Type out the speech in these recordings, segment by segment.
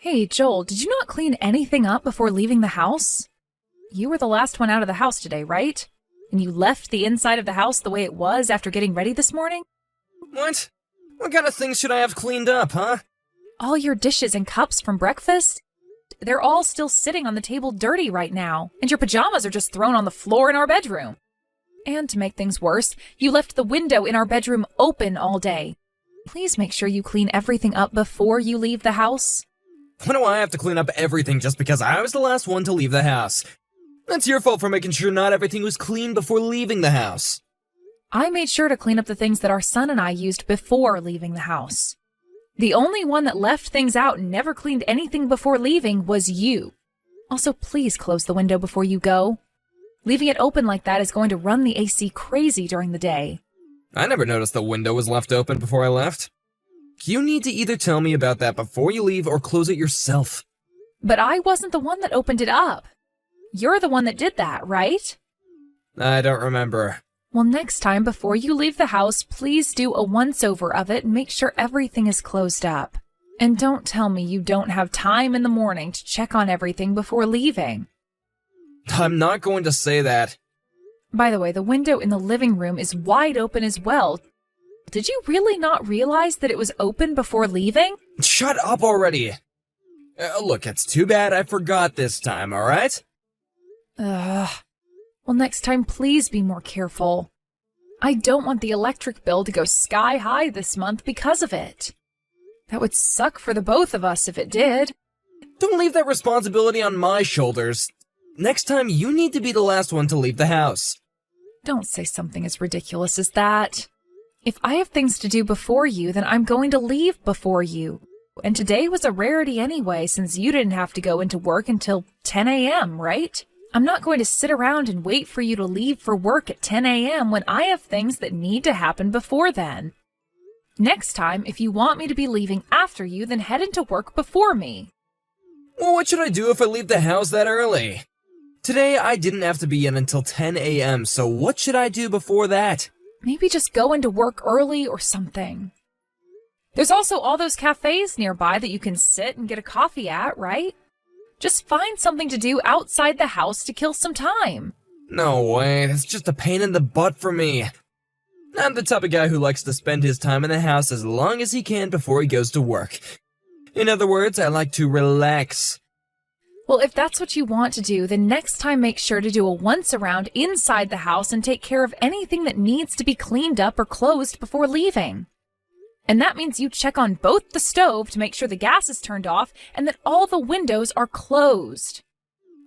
Hey, Joel, did you not clean anything up before leaving the house? You were the last one out of the house today, right? And you left the inside of the house the way it was after getting ready this morning? What? What kind of things should I have cleaned up, huh? All your dishes and cups from breakfast? They're all still sitting on the table dirty right now, and your pajamas are just thrown on the floor in our bedroom. And to make things worse, you left the window in our bedroom open all day. Please make sure you clean everything up before you leave the house. Why do I have to clean up everything just because I was the last one to leave the house? That's your fault for making sure not everything was clean before leaving the house. I made sure to clean up the things that our son and I used before leaving the house. The only one that left things out and never cleaned anything before leaving was you. Also, please close the window before you go. Leaving it open like that is going to run the AC crazy during the day. I never noticed the window was left open before I left. You need to either tell me about that before you leave or close it yourself. But I wasn't the one that opened it up. You're the one that did that, right? I don't remember. Well, next time before you leave the house, please do a once-over of it and make sure everything is closed up. And don't tell me you don't have time in the morning to check on everything before leaving. I'm not going to say that. By the way, the window in the living room is wide open as well. Did you really not realize that it was open before leaving? Shut up already! Look, it's too bad I forgot this time, alright? Ugh. Well, next time, please be more careful. I don't want the electric bill to go sky high this month because of it. That would suck for the both of us if it did. Don't leave that responsibility on my shoulders. Next time, you need to be the last one to leave the house. Don't say something as ridiculous as that. If I have things to do before you, then I'm going to leave before you. And today was a rarity anyway, since you didn't have to go into work until 10 a.m., right? I'm not going to sit around and wait for you to leave for work at 10 a.m. when I have things that need to happen before then. Next time, if you want me to be leaving after you, then head into work before me. Well, what should I do if I leave the house that early? Today, I didn't have to be in until 10 a.m., so what should I do before that? Maybe just go into work early or something. There's also all those cafes nearby that you can sit and get a coffee at, right? Just find something to do outside the house to kill some time. No way, that's just a pain in the butt for me. I'm the type of guy who likes to spend his time in the house as long as he can before he goes to work. In other words, I like to relax. Well, if that's what you want to do, then next time make sure to do a once-around inside the house and take care of anything that needs to be cleaned up or closed before leaving. And that means you check on both the stove to make sure the gas is turned off and that all the windows are closed.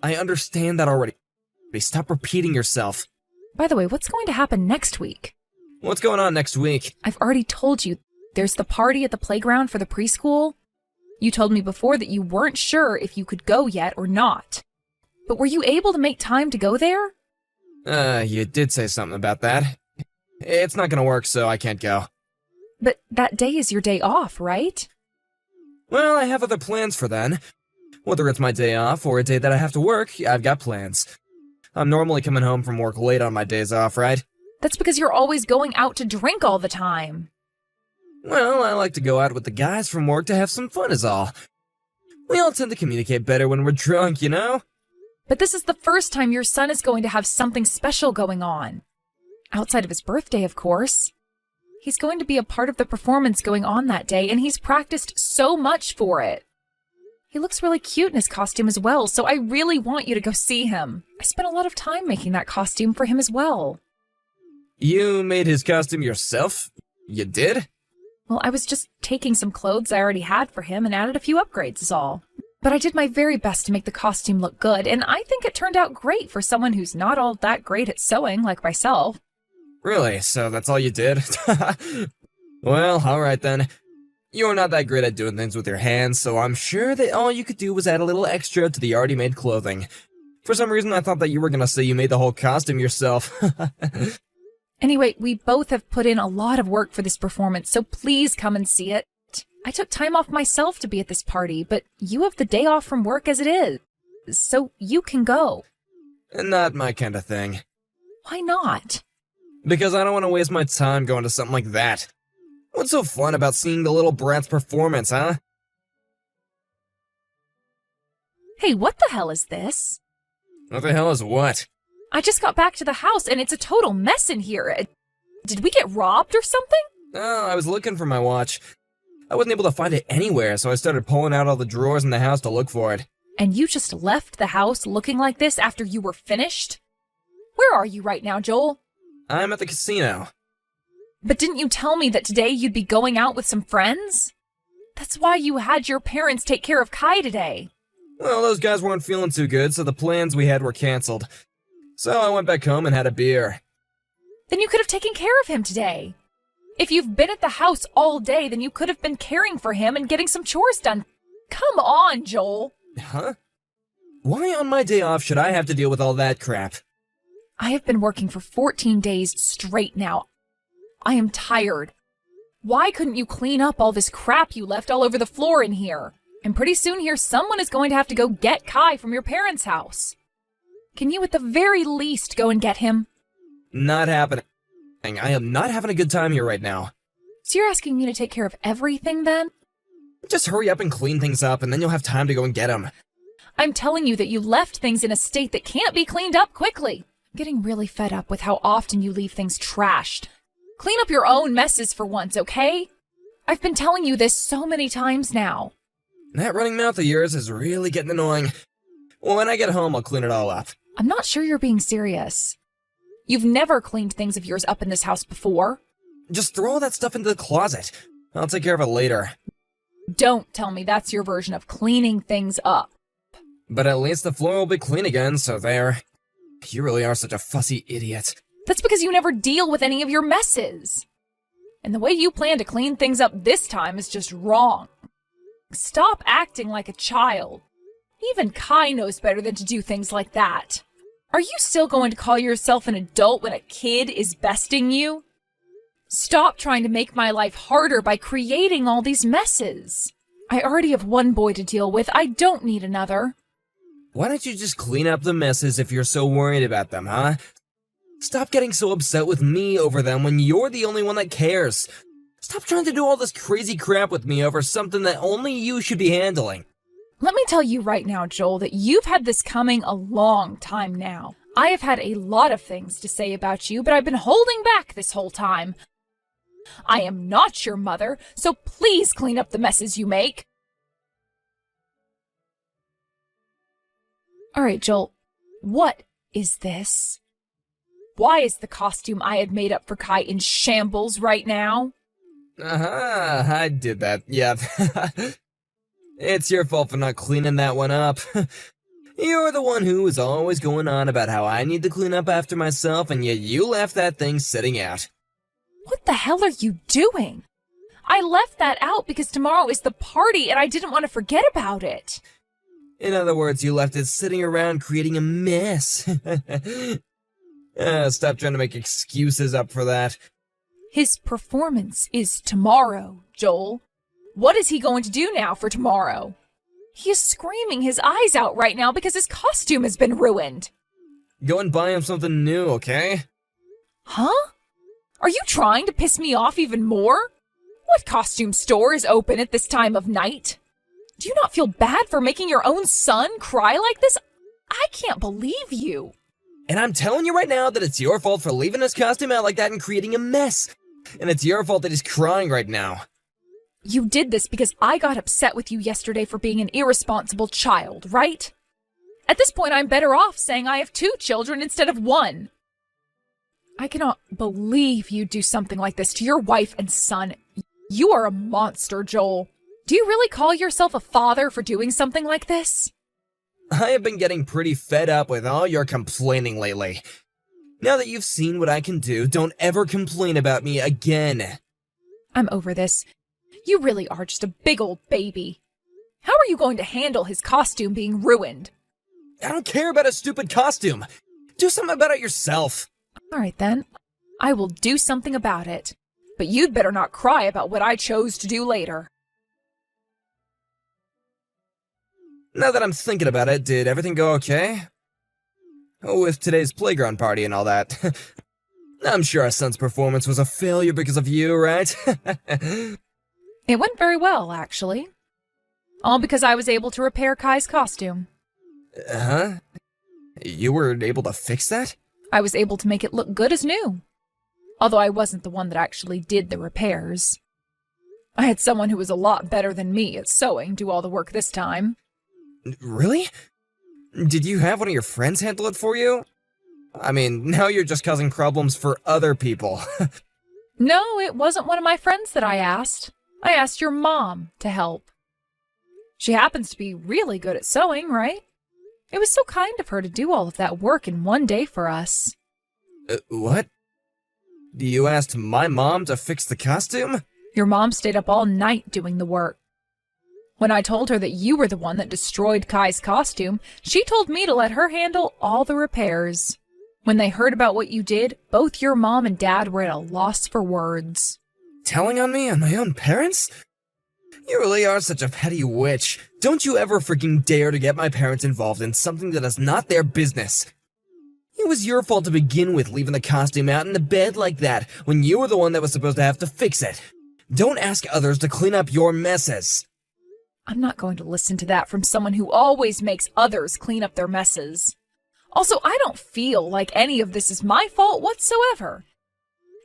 I understand that already. Stop repeating yourself. By the way, what's going to happen next week? What's going on next week? I've already told you. There's the party at the playground for the preschool. You told me before that you weren't sure if you could go yet or not. But were you able to make time to go there? You did say something about that. It's not gonna work, so I can't go. But that day is your day off, right? Well, I have other plans for then. Whether it's my day off or a day that I have to work, I've got plans. I'm normally coming home from work late on my days off, right? That's because you're always going out to drink all the time. Well, I like to go out with the guys from work to have some fun is all. We all tend to communicate better when we're drunk, you know? But this is the first time your son is going to have something special going on. Outside of his birthday, of course. He's going to be a part of the performance going on that day, and he's practiced so much for it. He looks really cute in his costume as well, so I really want you to go see him. I spent a lot of time making that costume for him as well. You made his costume yourself? You did? Well, I was just taking some clothes I already had for him and added a few upgrades is all. But I did my very best to make the costume look good, and I think it turned out great for someone who's not all that great at sewing like myself. Really? So that's all you did? Well, alright then. You're not that great at doing things with your hands, so I'm sure that all you could do was add a little extra to the already made clothing. For some reason, I thought that you were gonna say you made the whole costume yourself. Anyway, we both have put in a lot of work for this performance, so please come and see it. I took time off myself to be at this party, but you have the day off from work as it is, so you can go. Not my kind of thing. Why not? Because I don't want to waste my time going to something like that. What's so fun about seeing the little brat's performance, huh? Hey, what the hell is this? What the hell is what? I just got back to the house and it's a total mess in here. Did we get robbed or something? Oh, I was looking for my watch. I wasn't able to find it anywhere, so I started pulling out all the drawers in the house to look for it. And you just left the house looking like this after you were finished? Where are you right now, Joel? I'm at the casino. But didn't you tell me that today you'd be going out with some friends? That's why you had your parents take care of Kai today. Well, those guys weren't feeling too good, so the plans we had were canceled. So I went back home and had a beer. Then you could have taken care of him today. If you've been at the house all day, then you could have been caring for him and getting some chores done. Come on, Joel. Huh? Why on my day off should I have to deal with all that crap? I have been working for 14 days straight now. I am tired. Why couldn't you clean up all this crap you left all over the floor in here? And pretty soon here, someone is going to have to go get Kai from your parents' house. Can you at the very least go and get him? Not happening. I am not having a good time here right now. So you're asking me to take care of everything then? Just hurry up and clean things up, and then you'll have time to go and get him. I'm telling you that you left things in a state that can't be cleaned up quickly. I'm getting really fed up with how often you leave things trashed. Clean up your own messes for once, okay? I've been telling you this so many times now. That running mouth of yours is really getting annoying. Well, when I get home, I'll clean it all up. I'm not sure you're being serious. You've never cleaned things of yours up in this house before. Just throw all that stuff into the closet. I'll take care of it later. Don't tell me that's your version of cleaning things up. But at least the floor will be clean again, so there. You really are such a fussy idiot. That's because you never deal with any of your messes. And the way you plan to clean things up this time is just wrong. Stop acting like a child. Even Kai knows better than to do things like that. Are you still going to call yourself an adult when a kid is besting you? Stop trying to make my life harder by creating all these messes. I already have one boy to deal with. I don't need another. Why don't you just clean up the messes if you're so worried about them, huh? Stop getting so upset with me over them when you're the only one that cares. Stop trying to do all this crazy crap with me over something that only you should be handling. Let me tell you right now, Joel, that you've had this coming a long time now. I have had a lot of things to say about you, but I've been holding back this whole time. I am not your mother, so please clean up the messes you make. All right, Joel, what is this? Why is the costume I had made up for Kai in shambles right now? I did that, yeah. It's your fault for not cleaning that one up. You're the one who was always going on about how I need to clean up after myself, and yet you left that thing sitting out. What the hell are you doing? I left that out because tomorrow is the party and I didn't want to forget about it. In other words, you left it sitting around creating a mess. Stop trying to make excuses up for that. His performance is tomorrow, Joel. What is he going to do now for tomorrow? He is screaming his eyes out right now because his costume has been ruined. Go and buy him something new, okay? Huh? Are you trying to piss me off even more? What costume store is open at this time of night? Do you not feel bad for making your own son cry like this? I can't believe you. And I'm telling you right now that it's your fault for leaving his costume out like that and creating a mess. And it's your fault that he's crying right now. You did this because I got upset with you yesterday for being an irresponsible child, right? At this point, I'm better off saying I have 2 children instead of 1. I cannot believe you'd do something like this to your wife and son. You are a monster, Joel. Do you really call yourself a father for doing something like this? I have been getting pretty fed up with all your complaining lately. Now that you've seen what I can do, don't ever complain about me again. I'm over this. You really are just a big old baby. How are you going to handle his costume being ruined? I don't care about a stupid costume. Do something about it yourself. All right, then. I will do something about it. But you'd better not cry about what I chose to do later. Now that I'm thinking about it, did everything go okay? Oh, with today's playground party and all that. I'm sure our son's performance was a failure because of you, right? It went very well, actually. All because I was able to repair Kai's costume. Huh? You were able to fix that? I was able to make it look good as new. Although I wasn't the one that actually did the repairs. I had someone who was a lot better than me at sewing do all the work this time. Really? Did you have one of your friends handle it for you? I mean, now you're just causing problems for other people. No, it wasn't one of my friends that I asked. I asked your mom to help. She happens to be really good at sewing, right? It was so kind of her to do all of that work in one day for us. What? You asked my mom to fix the costume? Your mom stayed up all night doing the work. When I told her that you were the one that destroyed Kai's costume, she told me to let her handle all the repairs. When they heard about what you did, both your mom and dad were at a loss for words. Telling on me and my own parents? You really are such a petty witch. Don't you ever freaking dare to get my parents involved in something that is not their business. It was your fault to begin with, leaving the costume out in the bed like that, when you were the one that was supposed to have to fix it. Don't ask others to clean up your messes. I'm not going to listen to that from someone who always makes others clean up their messes. Also, I don't feel like any of this is my fault whatsoever.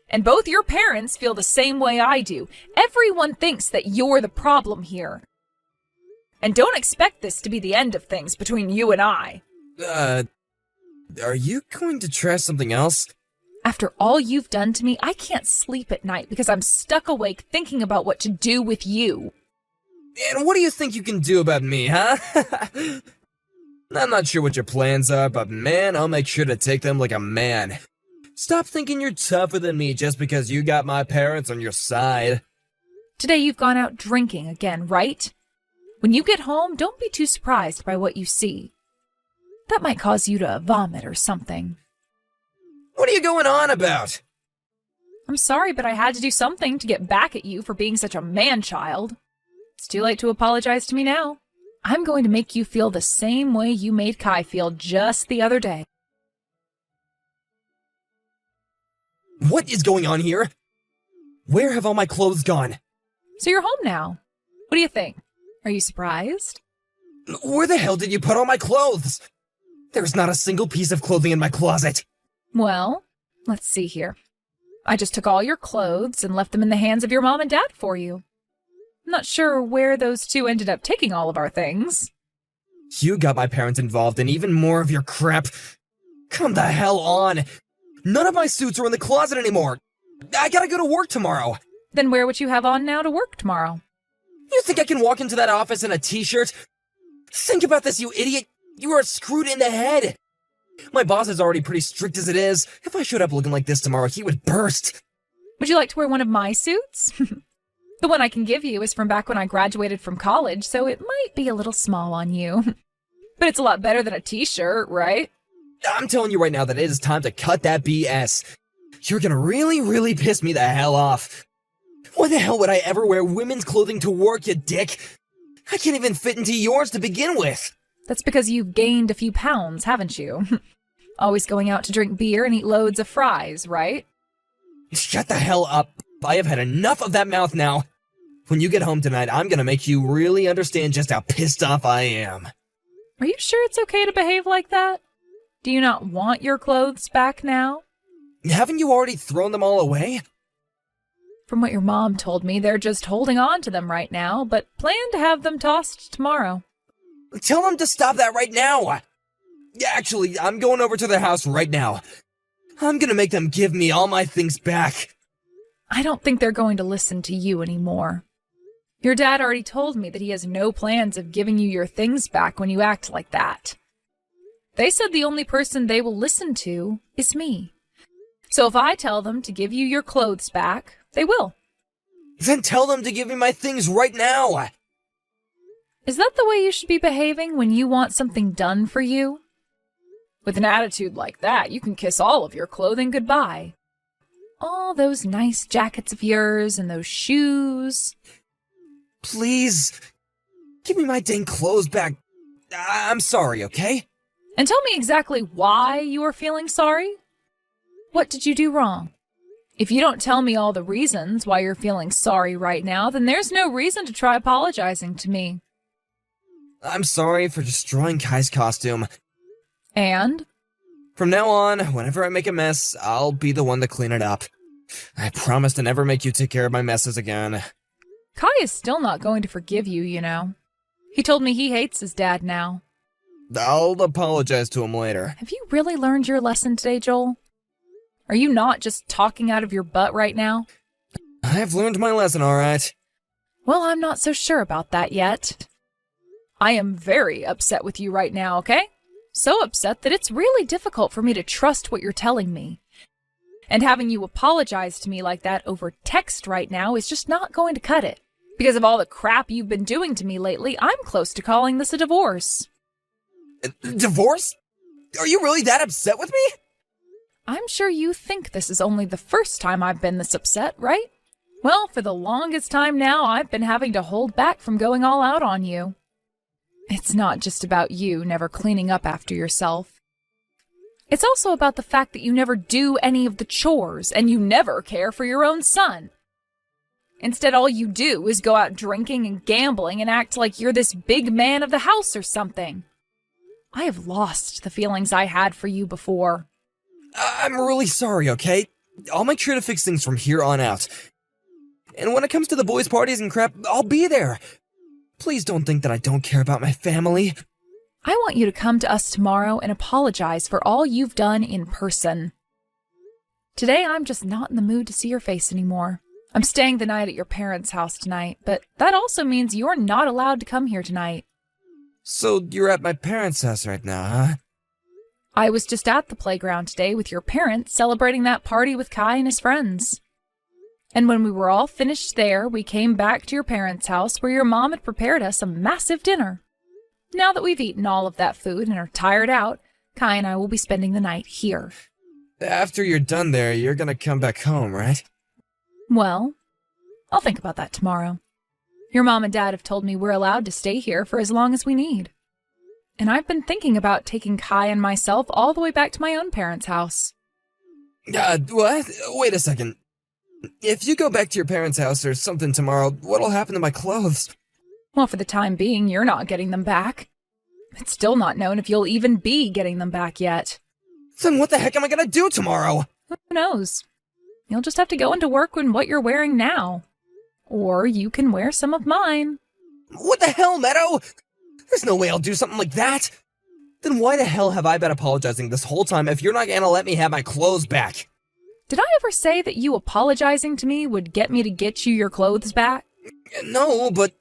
And both your parents feel the same way I do. Everyone thinks that you're the problem here. And don't expect this to be the end of things between you and I. Are you going to try something else? After all you've done to me, I can't sleep at night because I'm stuck awake thinking about what to do with you. And what do you think you can do about me, huh? I'm not sure what your plans are, but man, I'll make sure to take them like a man. Stop thinking you're tougher than me just because you got my parents on your side. Today you've gone out drinking again, right? When you get home, don't be too surprised by what you see. That might cause you to vomit or something. What are you going on about? I'm sorry, but I had to do something to get back at you for being such a man-child. It's too late to apologize to me now. I'm going to make you feel the same way you made Kai feel just the other day. What is going on here? Where have all my clothes gone? So you're home now. What do you think? Are you surprised? Where the hell did you put all my clothes? There's not a single piece of clothing in my closet. Well, let's see here. I just took all your clothes and left them in the hands of your mom and dad for you. I'm not sure where those two ended up taking all of our things. You got my parents involved in even more of your crap. Come the hell on. None of my suits are in the closet anymore. I gotta go to work tomorrow. Then wear what you have on now to work tomorrow. You think I can walk into that office in a t-shirt? Think about this, you idiot. You are screwed in the head. My boss is already pretty strict as it is. If I showed up looking like this tomorrow, he would burst. Would you like to wear one of my suits? The one I can give you is from back when I graduated from college, so it might be a little small on you. But it's a lot better than a t-shirt, right? I'm telling you right now that it is time to cut that BS. You're gonna really piss me the hell off. Why the hell would I ever wear women's clothing to work, you dick? I can't even fit into yours to begin with. That's because you've gained a few pounds, haven't you? Always going out to drink beer and eat loads of fries, right? Shut the hell up. I have had enough of that mouth now. When you get home tonight, I'm gonna make you really understand just how pissed off I am. Are you sure it's okay to behave like that? Do you not want your clothes back now? Haven't you already thrown them all away? From what your mom told me, they're just holding on to them right now, but plan to have them tossed tomorrow. Tell them to stop that right now. Actually, I'm going over to their house right now. I'm gonna make them give me all my things back. I don't think they're going to listen to you anymore. Your dad already told me that he has no plans of giving you your things back when you act like that. They said the only person they will listen to is me. So if I tell them to give you your clothes back, they will. Then tell them to give me my things right now. Is that the way you should be behaving when you want something done for you? With an attitude like that, you can kiss all of your clothing goodbye. All those nice jackets of yours and those shoes. Please, give me my dang clothes back. I'm sorry, okay? And tell me exactly why you are feeling sorry. What did you do wrong? If you don't tell me all the reasons why you're feeling sorry right now, then there's no reason to try apologizing to me. I'm sorry for destroying Kai's costume. And? From now on, whenever I make a mess, I'll be the one to clean it up. I promise to never make you take care of my messes again. Kai is still not going to forgive you, you know. He told me he hates his dad now. I'll apologize to him later. Have you really learned your lesson today, Joel? Are you not just talking out of your butt right now? I've learned my lesson, all right. Well, I'm not so sure about that yet. I am very upset with you right now, okay? So upset that it's really difficult for me to trust what you're telling me. And having you apologize to me like that over text right now is just not going to cut it. Because of all the crap you've been doing to me lately, I'm close to calling this a divorce. Divorce? Are you really that upset with me? I'm sure you think this is only the first time I've been this upset, right? Well, for the longest time now, I've been having to hold back from going all out on you. It's not just about you never cleaning up after yourself. It's also about the fact that you never do any of the chores, and you never care for your own son. Instead, all you do is go out drinking and gambling and act like you're this big man of the house or something. I have lost the feelings I had for you before. I'm really sorry, okay? I'll make sure to fix things from here on out. And when it comes to the boys' parties and crap, I'll be there. Please don't think that I don't care about my family. I want you to come to us tomorrow and apologize for all you've done in person. Today, I'm just not in the mood to see your face anymore. I'm staying the night at your parents' house tonight, but that also means you're not allowed to come here tonight. So you're at my parents' house right now, huh? I was just at the playground today with your parents celebrating that party with Kai and his friends. And when we were all finished there, we came back to your parents' house where your mom had prepared us a massive dinner. Now that we've eaten all of that food and are tired out, Kai and I will be spending the night here. After you're done there, you're gonna come back home, right? Well, I'll think about that tomorrow. Your mom and dad have told me we're allowed to stay here for as long as we need. And I've been thinking about taking Kai and myself all the way back to my own parents' house. What? Wait a second. If you go back to your parents' house or something tomorrow, what'll happen to my clothes? Well, for the time being, you're not getting them back. It's still not known if you'll even be getting them back yet. Then what the heck am I gonna do tomorrow? Who knows? You'll just have to go into work in what you're wearing now. Or you can wear some of mine. What the hell, Meadow? There's no way I'll do something like that. Then why the hell have I been apologizing this whole time if you're not gonna let me have my clothes back? Did I ever say that you apologizing to me would get me to get you your clothes back? No, but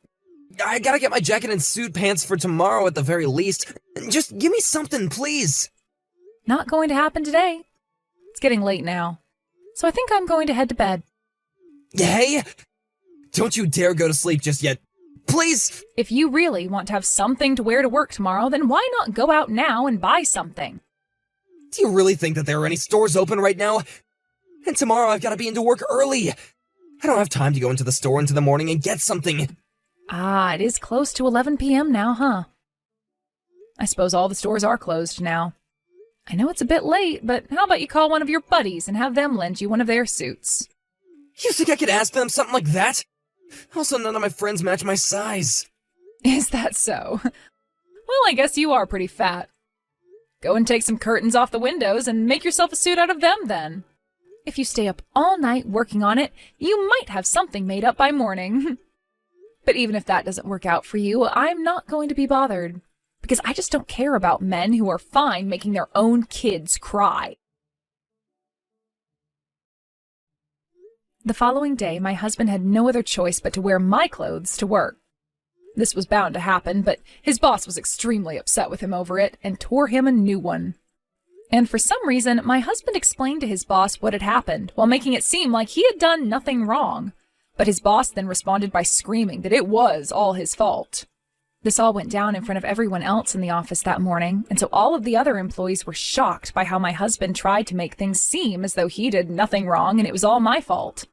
I gotta get my jacket and suit pants for tomorrow at the very least. Just give me something, please. Not going to happen today. It's getting late now. So I think I'm going to head to bed. Hey! Don't you dare go to sleep just yet. Please! If you really want to have something to wear to work tomorrow, then why not go out now and buy something? Do you really think that there are any stores open right now? And tomorrow I've gotta be into work early. I don't have time to go into the store into the morning and get something. Ah, it is close to 11 p.m. now, huh? I suppose all the stores are closed now. I know it's a bit late, but how about you call one of your buddies and have them lend you one of their suits? You think I could ask them something like that? Also, none of my friends match my size. Is that so? Well, I guess you are pretty fat. Go and take some curtains off the windows and make yourself a suit out of them then. If you stay up all night working on it, you might have something made up by morning. But even if that doesn't work out for you, I'm not going to be bothered. Because I just don't care about men who are fine making their own kids cry. The following day, my husband had no other choice but to wear my clothes to work. This was bound to happen, but his boss was extremely upset with him over it and tore him a new one. And for some reason, my husband explained to his boss what had happened, while making it seem like he had done nothing wrong. But his boss then responded by screaming that it was all his fault. This all went down in front of everyone else in the office that morning, and so all of the other employees were shocked by how my husband tried to make things seem as though he did nothing wrong and it was all my fault.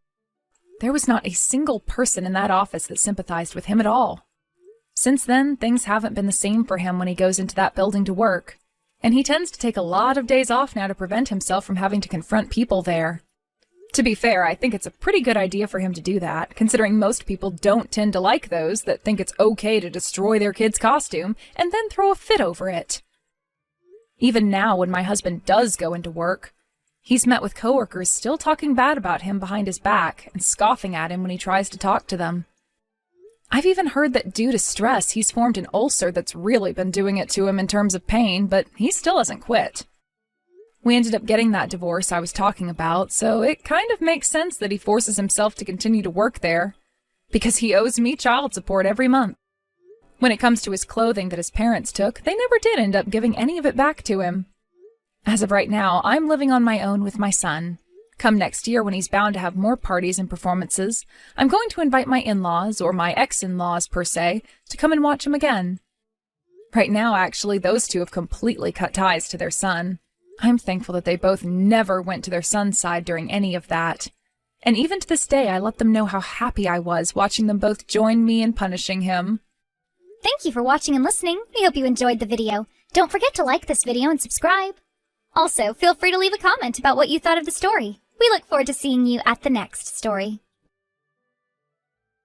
There was not a single person in that office that sympathized with him at all. Since then, things haven't been the same for him when he goes into that building to work, and he tends to take a lot of days off now to prevent himself from having to confront people there. To be fair, I think it's a pretty good idea for him to do that, considering most people don't tend to like those that think it's okay to destroy their kid's costume and then throw a fit over it. Even now, when my husband does go into work, he's met with coworkers still talking bad about him behind his back and scoffing at him when he tries to talk to them. I've even heard that due to stress, he's formed an ulcer that's really been doing it to him in terms of pain, but he still hasn't quit. We ended up getting that divorce I was talking about, so it kind of makes sense that he forces himself to continue to work there, because he owes me child support every month. When it comes to his clothing that his parents took, they never did end up giving any of it back to him. As of right now, I'm living on my own with my son. Come next year, when he's bound to have more parties and performances, I'm going to invite my in-laws, or my ex-in-laws per se, to come and watch him again. Right now, actually, those two have completely cut ties to their son. I'm thankful that they both never went to their son's side during any of that. And even to this day, I let them know how happy I was watching them both join me in punishing him. Thank you for watching and listening. We hope you enjoyed the video. Don't forget to like this video and subscribe. Also, feel free to leave a comment about what you thought of the story. We look forward to seeing you at the next story.